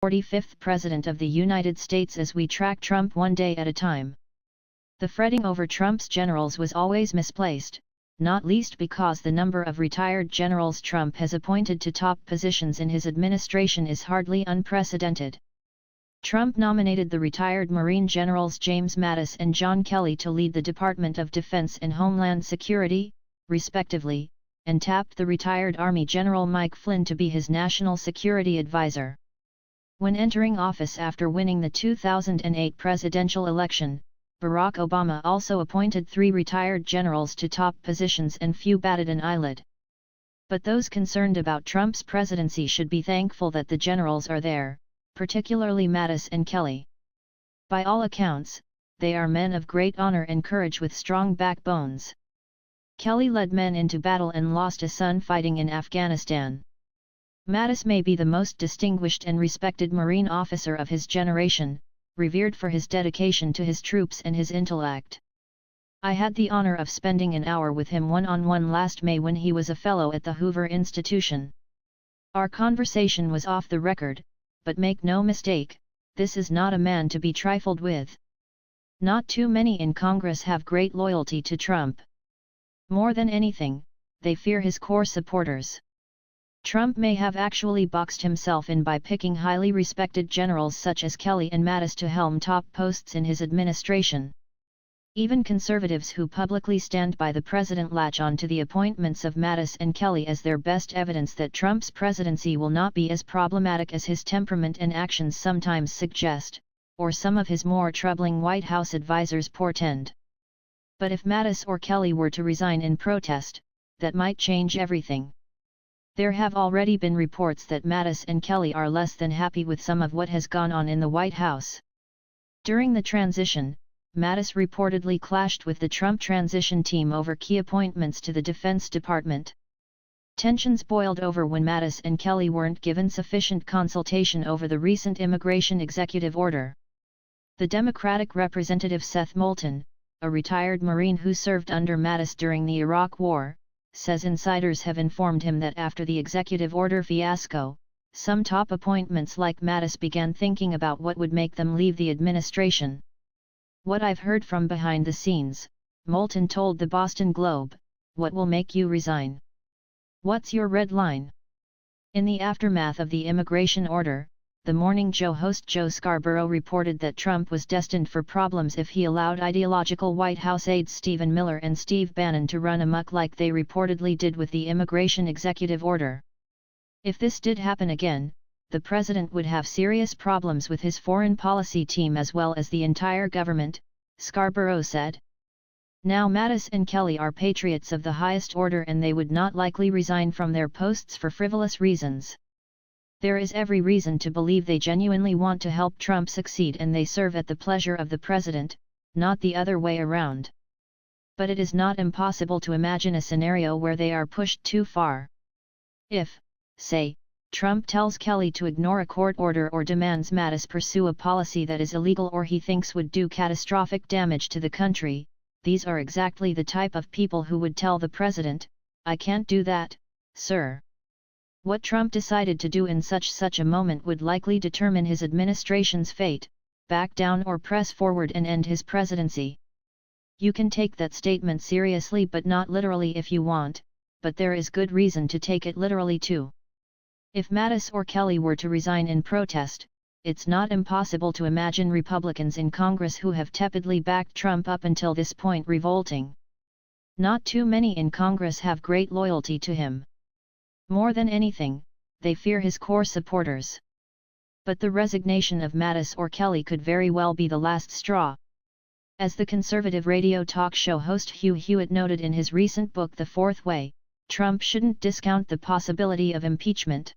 45th President of the United States as we track Trump one day at a time. The fretting over Trump's generals was always misplaced, not least because the number of retired generals Trump has appointed to top positions in his administration is hardly unprecedented. Trump nominated the retired Marine generals James Mattis and John Kelly to lead the Department of Defense and Homeland Security, respectively, and tapped the retired Army General Mike Flynn to be his national security advisor. When entering office after winning the 2008 presidential election, Barack Obama also appointed 3 retired generals to top positions and few batted an eyelid. But those concerned about Trump's presidency should be thankful that the generals are there, particularly Mattis and Kelly. By all accounts, they are men of great honor and courage with strong backbones. Kelly led men into battle and lost a son fighting in Afghanistan. Mattis may be the most distinguished and respected Marine officer of his generation, revered for his dedication to his troops and his intellect. I had the honor of spending an hour with him one-on-one last May when he was a fellow at the Hoover Institution. Our conversation was off the record, but make no mistake, this is not a man to be trifled with. Not too many in Congress have great loyalty to Trump. More than anything, they fear his core supporters. Trump may have actually boxed himself in by picking highly respected generals such as Kelly and Mattis to helm top posts in his administration. Even conservatives who publicly stand by the president latch on to the appointments of Mattis and Kelly as their best evidence that Trump's presidency will not be as problematic as his temperament and actions sometimes suggest, or some of his more troubling White House advisors portend. But if Mattis or Kelly were to resign in protest, that might change everything. There have already been reports that Mattis and Kelly are less than happy with some of what has gone on in the White House. During the transition, Mattis reportedly clashed with the Trump transition team over key appointments to the Defense Department. Tensions boiled over when Mattis and Kelly weren't given sufficient consultation over the recent immigration executive order. The Democratic Representative Seth Moulton, a retired Marine who served under Mattis during the Iraq War, says insiders have informed him that after the executive order fiasco, some top appointments like Mattis began thinking about what would make them leave the administration. "What I've heard from behind the scenes," Moulton told the Boston Globe, "what will make you resign? What's your red line?" In the aftermath of the immigration order, the Morning Joe host Joe Scarborough reported that Trump was destined for problems if he allowed ideological White House aides Stephen Miller and Steve Bannon to run amok like they reportedly did with the immigration executive order. If this did happen again, the president would have serious problems with his foreign policy team as well as the entire government, Scarborough said. Now Mattis and Kelly are patriots of the highest order and they would not likely resign from their posts for frivolous reasons. There is every reason to believe they genuinely want to help Trump succeed and they serve at the pleasure of the president, not the other way around. But it is not impossible to imagine a scenario where they are pushed too far. If, say, Trump tells Kelly to ignore a court order or demands Mattis pursue a policy that is illegal or he thinks would do catastrophic damage to the country, these are exactly the type of people who would tell the president, "I can't do that, sir." What Trump decided to do in such a moment would likely determine his administration's fate, back down or press forward and end his presidency. You can take that statement seriously but not literally if you want, but there is good reason to take it literally too. If Mattis or Kelly were to resign in protest, it's not impossible to imagine Republicans in Congress who have tepidly backed Trump up until this point revolting. Not too many in Congress have great loyalty to him. More than anything, they fear his core supporters. But the resignation of Mattis or Kelly could very well be the last straw. As the conservative radio talk show host Hugh Hewitt noted in his recent book The Fourth Way, Trump shouldn't discount the possibility of impeachment.